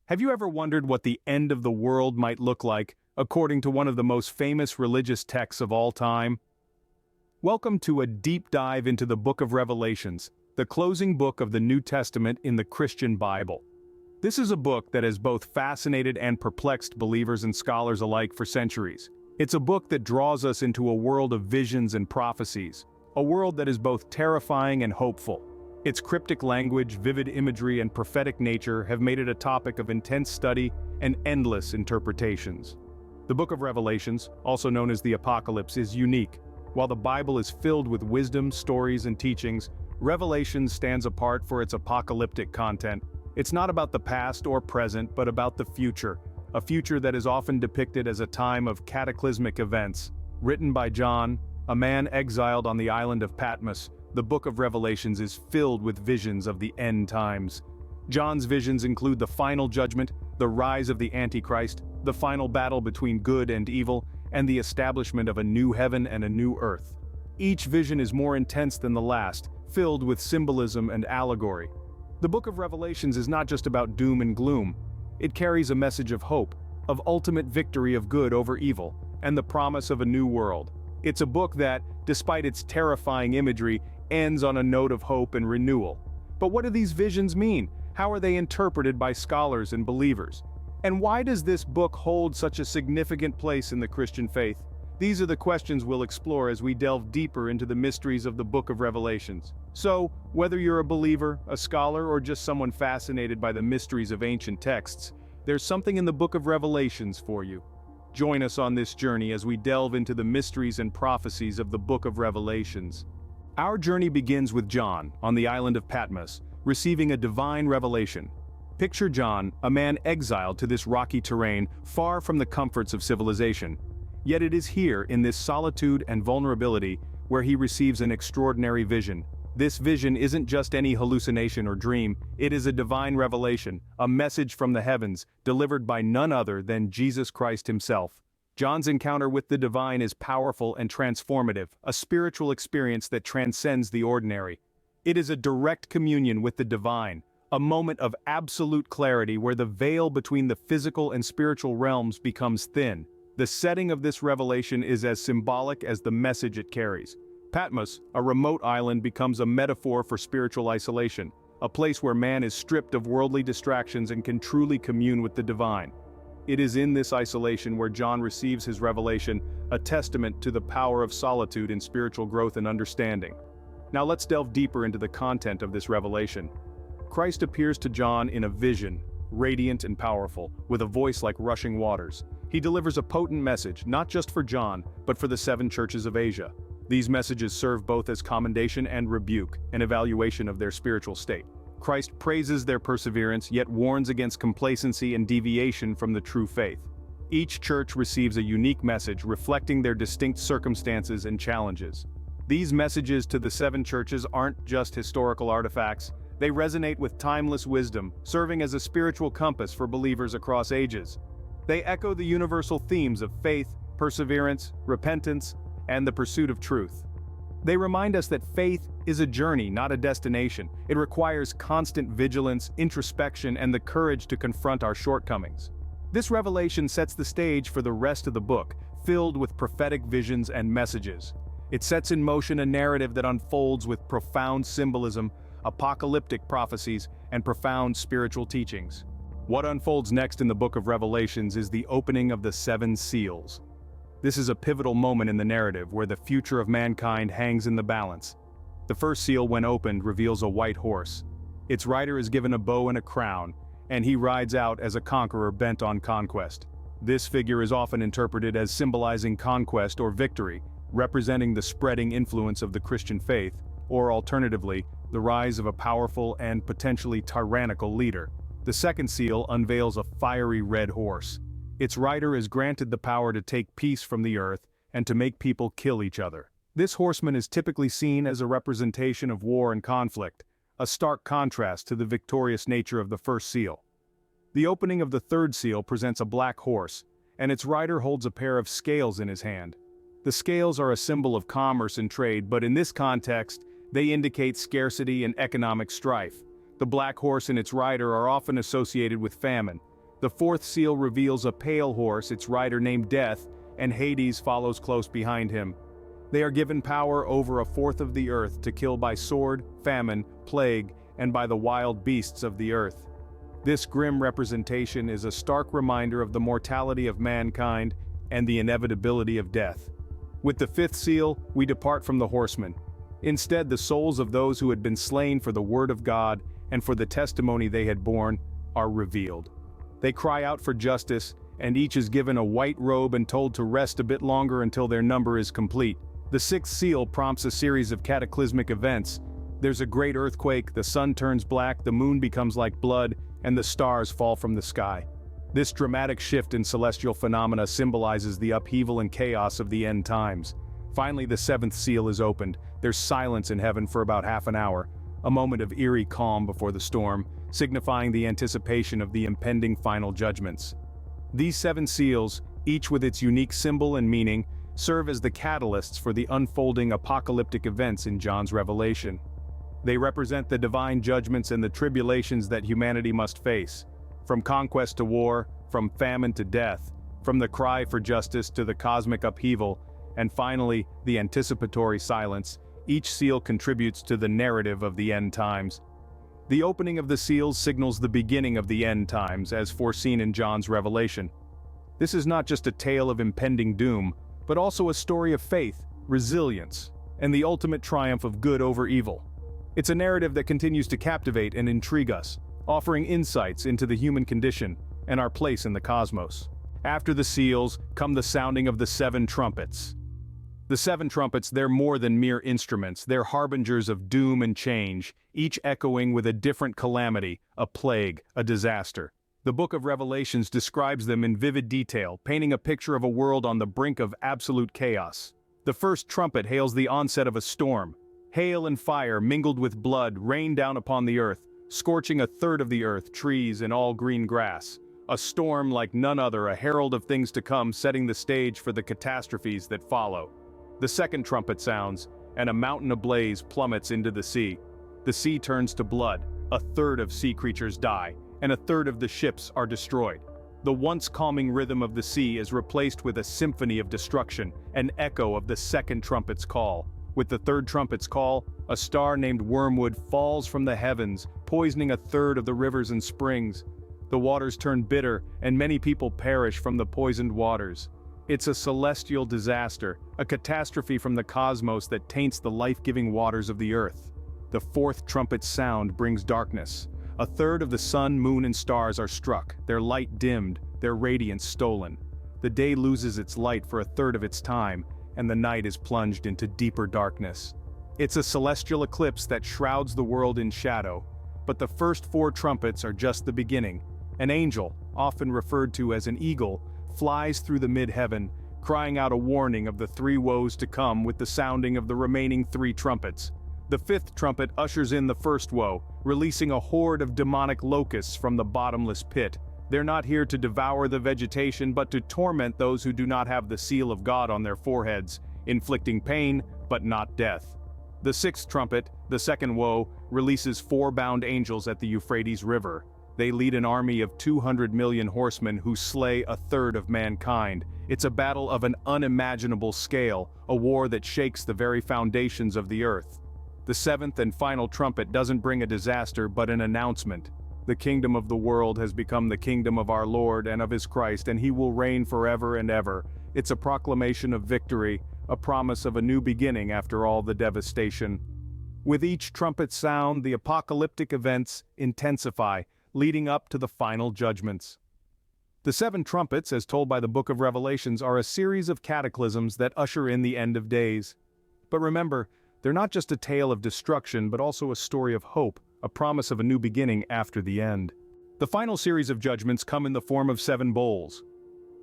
Have you ever wondered what the end of the world might look like, according to one of the most famous religious texts of all time? Welcome to a deep dive into the Book of Revelations, the closing book of the New Testament in the Christian Bible. This is a book that has both fascinated and perplexed believers and scholars alike for centuries. It's a book that draws us into a world of visions and prophecies, a world that is both terrifying and hopeful. Its cryptic language, vivid imagery, and prophetic nature have made it a topic of intense study and endless interpretations. The Book of Revelations, also known as the Apocalypse, is unique. While the Bible is filled with wisdom, stories, and teachings, Revelation stands apart for its apocalyptic content. It's not about the past or present, but about the future, a future that is often depicted as a time of cataclysmic events. Written by John, a man exiled on the island of Patmos, the Book of Revelations is filled with visions of the end times. John's visions include the final judgment, the rise of the Antichrist, the final battle between good and evil, and the establishment of a new heaven and a new earth. Each vision is more intense than the last, filled with symbolism and allegory. The Book of Revelations is not just about doom and gloom. It carries a message of hope, of ultimate victory of good over evil, and the promise of a new world. It's a book that, despite its terrifying imagery, ends on a note of hope and renewal. But what do these visions mean? How are they interpreted by scholars and believers? And why does this book hold such a significant place in the Christian faith? These are the questions we'll explore as we delve deeper into the mysteries of the Book of Revelations. So, whether you're a believer, a scholar, or just someone fascinated by the mysteries of ancient texts, there's something in the Book of Revelations for you. Join us on this journey as we delve into the mysteries and prophecies of the Book of Revelations. Our journey begins with John, on the island of Patmos, receiving a divine revelation. Picture John, a man exiled to this rocky terrain, far from the comforts of civilization. Yet it is here, in this solitude and vulnerability, where he receives an extraordinary vision. This vision isn't just any hallucination or dream, it is a divine revelation, a message from the heavens, delivered by none other than Jesus Christ himself. John's encounter with the divine is powerful and transformative, a spiritual experience that transcends the ordinary. It is a direct communion with the divine, a moment of absolute clarity where the veil between the physical and spiritual realms becomes thin. The setting of this revelation is as symbolic as the message it carries. Patmos, a remote island, becomes a metaphor for spiritual isolation, a place where man is stripped of worldly distractions and can truly commune with the divine. It is in this isolation where John receives his revelation, a testament to the power of solitude in spiritual growth and understanding. Now let's delve deeper into the content of this revelation. Christ appears to John in a vision, radiant and powerful, with a voice like rushing waters. He delivers a potent message, not just for John, but for the 7 churches of Asia. These messages serve both as commendation and rebuke, an evaluation of their spiritual state. Christ praises their perseverance, yet warns against complacency and deviation from the true faith. Each church receives a unique message reflecting their distinct circumstances and challenges. These messages to the 7 churches aren't just historical artifacts, they resonate with timeless wisdom, serving as a spiritual compass for believers across ages. They echo the universal themes of faith, perseverance, repentance, and the pursuit of truth. They remind us that faith is a journey, not a destination. It requires constant vigilance, introspection, and the courage to confront our shortcomings. This revelation sets the stage for the rest of the book, filled with prophetic visions and messages. It sets in motion a narrative that unfolds with profound symbolism, apocalyptic prophecies, and profound spiritual teachings. What unfolds next in the Book of Revelations is the opening of the 7 seals. This is a pivotal moment in the narrative where the future of mankind hangs in the balance. The first seal, when opened, reveals a white horse. Its rider is given a bow and a crown, and he rides out as a conqueror bent on conquest. This figure is often interpreted as symbolizing conquest or victory, representing the spreading influence of the Christian faith, or alternatively, the rise of a powerful and potentially tyrannical leader. The second seal unveils a fiery red horse. Its rider is granted the power to take peace from the earth and to make people kill each other. This horseman is typically seen as a representation of war and conflict, a stark contrast to the victorious nature of the first seal. The opening of the third seal presents a black horse, and its rider holds a pair of scales in his hand. The scales are a symbol of commerce and trade, but in this context, they indicate scarcity and economic strife. The black horse and its rider are often associated with famine, The fourth seal reveals a pale horse, its rider named Death, and Hades follows close behind him. They are given power over a fourth of the earth to kill by sword, famine, plague, and by the wild beasts of the earth. This grim representation is a stark reminder of the mortality of mankind and the inevitability of death. With the fifth seal, we depart from the horsemen. Instead, the souls of those who had been slain for the word of God and for the testimony they had borne are revealed. They cry out for justice, and each is given a white robe and told to rest a bit longer until their number is complete. The sixth seal prompts a series of cataclysmic events. There's a great earthquake, the sun turns black, the moon becomes like blood, and the stars fall from the sky. This dramatic shift in celestial phenomena symbolizes the upheaval and chaos of the end times. Finally, the seventh seal is opened. There's silence in heaven for about half an hour, a moment of eerie calm before the storm, signifying the anticipation of the impending final judgments. These seven seals, each with its unique symbol and meaning, serve as the catalysts for the unfolding apocalyptic events in John's Revelation. They represent the divine judgments and the tribulations that humanity must face. From conquest to war, from famine to death, from the cry for justice to the cosmic upheaval, and finally, the anticipatory silence, each seal contributes to the narrative of the end times. The opening of the seals signals the beginning of the end times as foreseen in John's Revelation. This is not just a tale of impending doom, but also a story of faith, resilience, and the ultimate triumph of good over evil. It's a narrative that continues to captivate and intrigue us, offering insights into the human condition and our place in the cosmos. After the seals come the sounding of the seven trumpets. The seven trumpets, they're more than mere instruments, they're harbingers of doom and change, each echoing with a different calamity, a plague, a disaster. The book of Revelations describes them in vivid detail, painting a picture of a world on the brink of absolute chaos. The first trumpet hails the onset of a storm. Hail and fire mingled with blood rain down upon the earth, scorching a third of the earth, trees, and all green grass. A storm like none other, a herald of things to come, setting the stage for the catastrophes that follow. The second trumpet sounds, and a mountain ablaze plummets into the sea. The sea turns to blood, a third of sea creatures die, and a third of the ships are destroyed. The once calming rhythm of the sea is replaced with a symphony of destruction, an echo of the second trumpet's call. With the third trumpet's call, a star named Wormwood falls from the heavens, poisoning a third of the rivers and springs. The waters turn bitter, and many people perish from the poisoned waters. It's a celestial disaster, a catastrophe from the cosmos that taints the life-giving waters of the earth. The fourth trumpet's sound brings darkness. A third of the sun, moon, and stars are struck, their light dimmed, their radiance stolen. The day loses its light for a third of its time, and the night is plunged into deeper darkness. It's a celestial eclipse that shrouds the world in shadow. But the first four trumpets are just the beginning. An angel, often referred to as an eagle, flies through the mid-heaven, crying out a warning of the three woes to come with the sounding of the remaining three trumpets. The fifth trumpet ushers in the first woe, releasing a horde of demonic locusts from the bottomless pit. They're not here to devour the vegetation but to torment those who do not have the seal of God on their foreheads, inflicting pain but not death. The sixth trumpet, the second woe, releases four bound angels at the Euphrates River. They lead an army of 200 million horsemen who slay a third of mankind. It's a battle of an unimaginable scale, a war that shakes the very foundations of the earth. The seventh and final trumpet doesn't bring a disaster but an announcement. The kingdom of the world has become the kingdom of our Lord and of his Christ, and he will reign forever and ever. It's a proclamation of victory, a promise of a new beginning after all the devastation. With each trumpet sound, the apocalyptic events intensify, leading up to the final judgments. The seven trumpets, as told by the book of Revelations, are a series of cataclysms that usher in the end of days. But remember, they're not just a tale of destruction but also a story of hope, a promise of a new beginning after the end. The final series of judgments come in the form of seven bowls.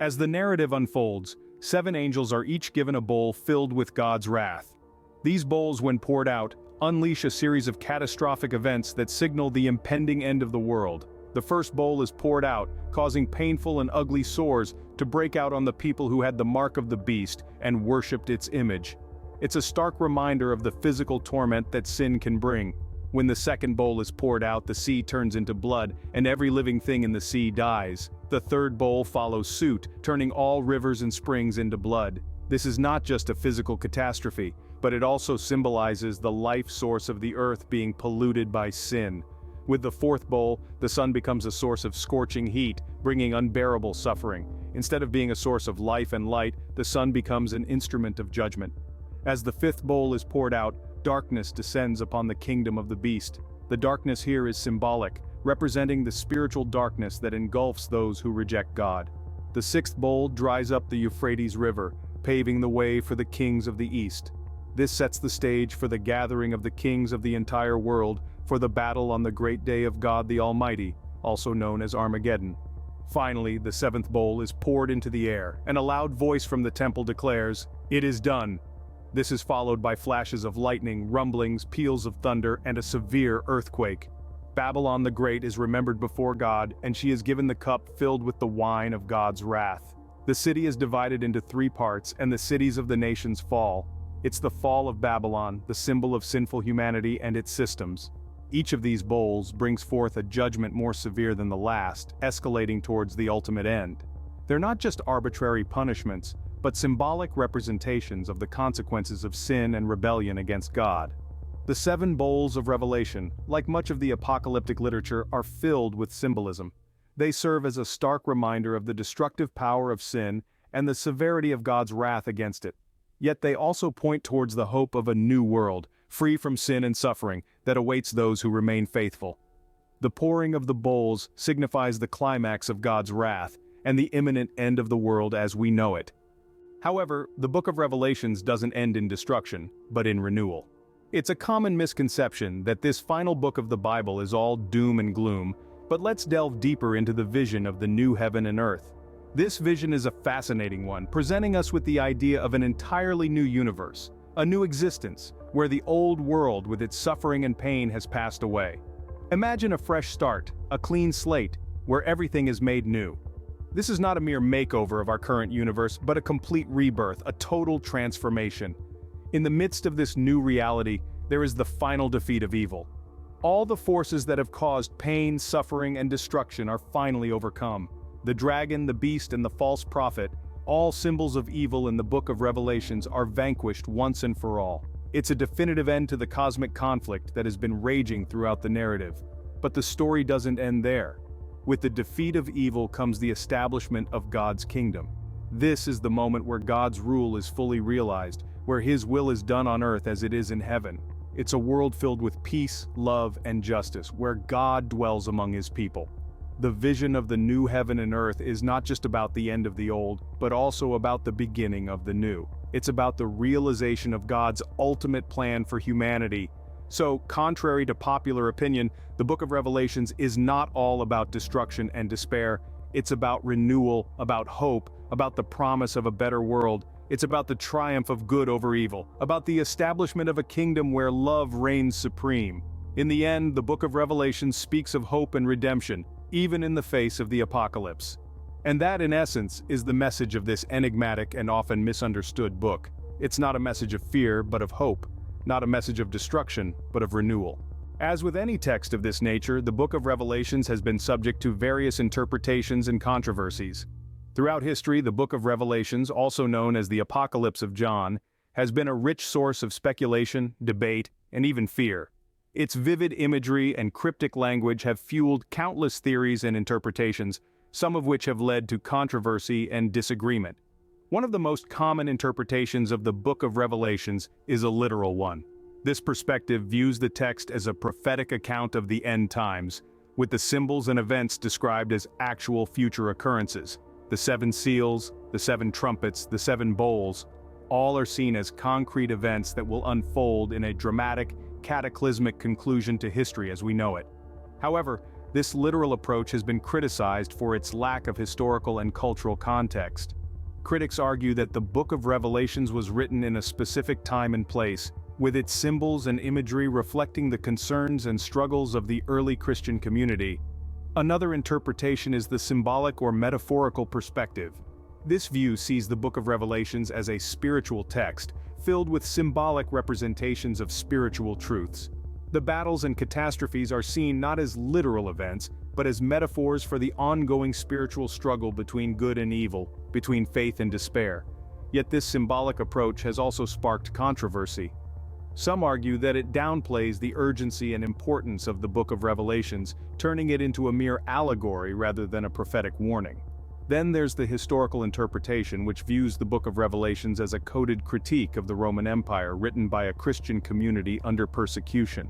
As the narrative unfolds, seven angels are each given a bowl filled with God's wrath. These bowls, when poured out, unleash a series of catastrophic events that signal the impending end of the world. The first bowl is poured out, causing painful and ugly sores to break out on the people who had the mark of the beast and worshipped its image. It's a stark reminder of the physical torment that sin can bring. When the second bowl is poured out, the sea turns into blood, and every living thing in the sea dies. The third bowl follows suit, turning all rivers and springs into blood. This is not just a physical catastrophe, but it also symbolizes the life source of the earth being polluted by sin. With the fourth bowl, the sun becomes a source of scorching heat, bringing unbearable suffering. Instead of being a source of life and light, the sun becomes an instrument of judgment. As the fifth bowl is poured out, darkness descends upon the kingdom of the beast. The darkness here is symbolic, representing the spiritual darkness that engulfs those who reject God. The sixth bowl dries up the Euphrates River, paving the way for the kings of the east. This sets the stage for the gathering of the kings of the entire world for the battle on the great day of God the Almighty, also known as Armageddon. Finally, the seventh bowl is poured into the air, and a loud voice from the temple declares, "It is done." This is followed by flashes of lightning, rumblings, peals of thunder, and a severe earthquake. Babylon the Great is remembered before God, and she is given the cup filled with the wine of God's wrath. The city is divided into three parts, and the cities of the nations fall. It's the fall of Babylon, the symbol of sinful humanity and its systems. Each of these bowls brings forth a judgment more severe than the last, escalating towards the ultimate end. They're not just arbitrary punishments, but symbolic representations of the consequences of sin and rebellion against God. The seven bowls of Revelation, like much of the apocalyptic literature, are filled with symbolism. They serve as a stark reminder of the destructive power of sin and the severity of God's wrath against it. Yet they also point towards the hope of a new world, free from sin and suffering, that awaits those who remain faithful. The pouring of the bowls signifies the climax of God's wrath and the imminent end of the world as we know it. However, the book of Revelations doesn't end in destruction, but in renewal. It's a common misconception that this final book of the Bible is all doom and gloom, but let's delve deeper into the vision of the new heaven and earth. This vision is a fascinating one, presenting us with the idea of an entirely new universe, a new existence, where the old world with its suffering and pain has passed away. Imagine a fresh start, a clean slate, where everything is made new. This is not a mere makeover of our current universe, but a complete rebirth, a total transformation. In the midst of this new reality, there is the final defeat of evil. All the forces that have caused pain, suffering, and destruction are finally overcome. The dragon, the beast, and the false prophet, all symbols of evil in the book of Revelations, are vanquished once and for all. It's a definitive end to the cosmic conflict that has been raging throughout the narrative. But the story doesn't end there. With the defeat of evil comes the establishment of God's kingdom. This is the moment where God's rule is fully realized, where His will is done on earth as it is in heaven. It's a world filled with peace, love, and justice, where God dwells among His people. The vision of the new heaven and earth is not just about the end of the old, but also about the beginning of the new. It's about the realization of God's ultimate plan for humanity. So, contrary to popular opinion, the book of Revelations is not all about destruction and despair. It's about renewal, about hope, about the promise of a better world. It's about the triumph of good over evil, about the establishment of a kingdom where love reigns supreme. In the end, the book of Revelation speaks of hope and redemption, even in the face of the apocalypse. And that, in essence, is the message of this enigmatic and often misunderstood book. It's not a message of fear, but of hope. Not a message of destruction, but of renewal. As with any text of this nature, the book of Revelations has been subject to various interpretations and controversies. Throughout history, the book of Revelations, also known as the Apocalypse of John, has been a rich source of speculation, debate, and even fear. Its vivid imagery and cryptic language have fueled countless theories and interpretations, some of which have led to controversy and disagreement. One of the most common interpretations of the book of Revelations is a literal one. This perspective views the text as a prophetic account of the end times, with the symbols and events described as actual future occurrences. The seven seals, the seven trumpets, the seven bowls, all are seen as concrete events that will unfold in a dramatic, cataclysmic conclusion to history as we know it. However, this literal approach has been criticized for its lack of historical and cultural context. Critics argue that the book of Revelations was written in a specific time and place, with its symbols and imagery reflecting the concerns and struggles of the early Christian community. Another interpretation is the symbolic or metaphorical perspective. This view sees the book of Revelations as a spiritual text, filled with symbolic representations of spiritual truths. The battles and catastrophes are seen not as literal events, but as metaphors for the ongoing spiritual struggle between good and evil, between faith and despair. Yet this symbolic approach has also sparked controversy. Some argue that it downplays the urgency and importance of the Book of Revelations, turning it into a mere allegory rather than a prophetic warning. Then there's the historical interpretation, which views the Book of Revelations as a coded critique of the Roman Empire written by a Christian community under persecution.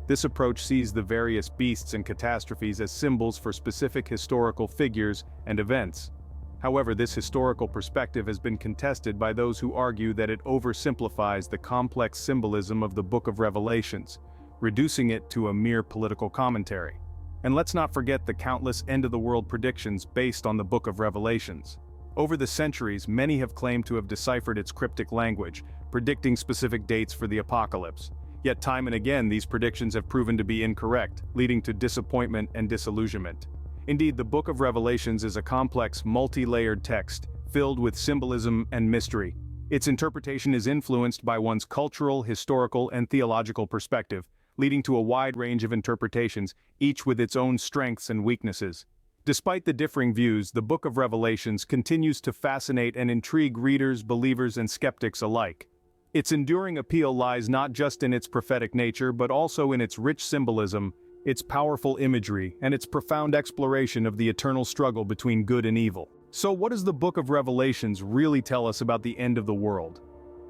This approach sees the various beasts and catastrophes as symbols for specific historical figures and events. However, this historical perspective has been contested by those who argue that it oversimplifies the complex symbolism of the Book of Revelations, reducing it to a mere political commentary. And let's not forget the countless end-of-the-world predictions based on the Book of Revelations. Over the centuries, many have claimed to have deciphered its cryptic language, predicting specific dates for the apocalypse. Yet time and again, these predictions have proven to be incorrect, leading to disappointment and disillusionment. Indeed, the Book of Revelations is a complex, multi-layered text, filled with symbolism and mystery. Its interpretation is influenced by one's cultural, historical, and theological perspective, leading to a wide range of interpretations, each with its own strengths and weaknesses. Despite the differing views, the Book of Revelations continues to fascinate and intrigue readers, believers, and skeptics alike. Its enduring appeal lies not just in its prophetic nature but also in its rich symbolism, its powerful imagery, and its profound exploration of the eternal struggle between good and evil. So what does the Book of Revelations really tell us about the end of the world?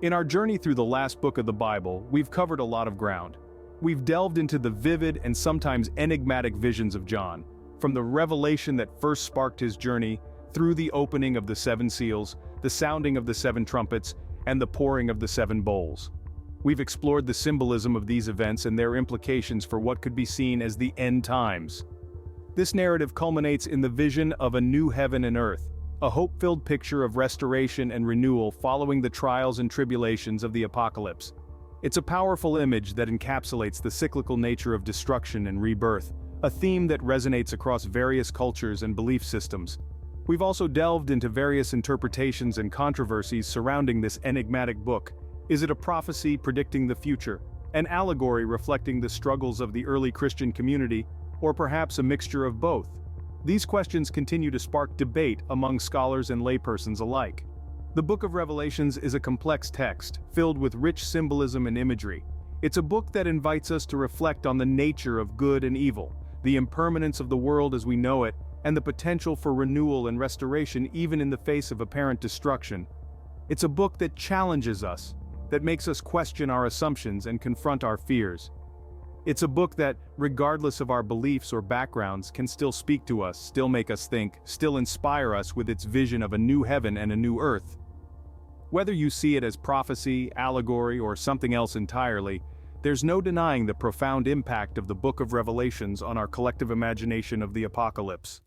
In our journey through the last book of the Bible, we've covered a lot of ground. We've delved into the vivid and sometimes enigmatic visions of John, from the revelation that first sparked his journey, through the opening of the seven seals, the sounding of the seven trumpets, and the pouring of the seven bowls. We've explored the symbolism of these events and their implications for what could be seen as the end times. This narrative culminates in the vision of a new heaven and earth, a hope-filled picture of restoration and renewal following the trials and tribulations of the apocalypse. It's a powerful image that encapsulates the cyclical nature of destruction and rebirth, a theme that resonates across various cultures and belief systems. We've also delved into various interpretations and controversies surrounding this enigmatic book. Is it a prophecy predicting the future, an allegory reflecting the struggles of the early Christian community, or perhaps a mixture of both? These questions continue to spark debate among scholars and laypersons alike. The Book of Revelations is a complex text, filled with rich symbolism and imagery. It's a book that invites us to reflect on the nature of good and evil, the impermanence of the world as we know it, and the potential for renewal and restoration even in the face of apparent destruction. It's a book that challenges us, that makes us question our assumptions and confront our fears. It's a book that, regardless of our beliefs or backgrounds, can still speak to us, still make us think, still inspire us with its vision of a new heaven and a new earth. Whether you see it as prophecy, allegory, or something else entirely, there's no denying the profound impact of the Book of Revelations on our collective imagination of the apocalypse.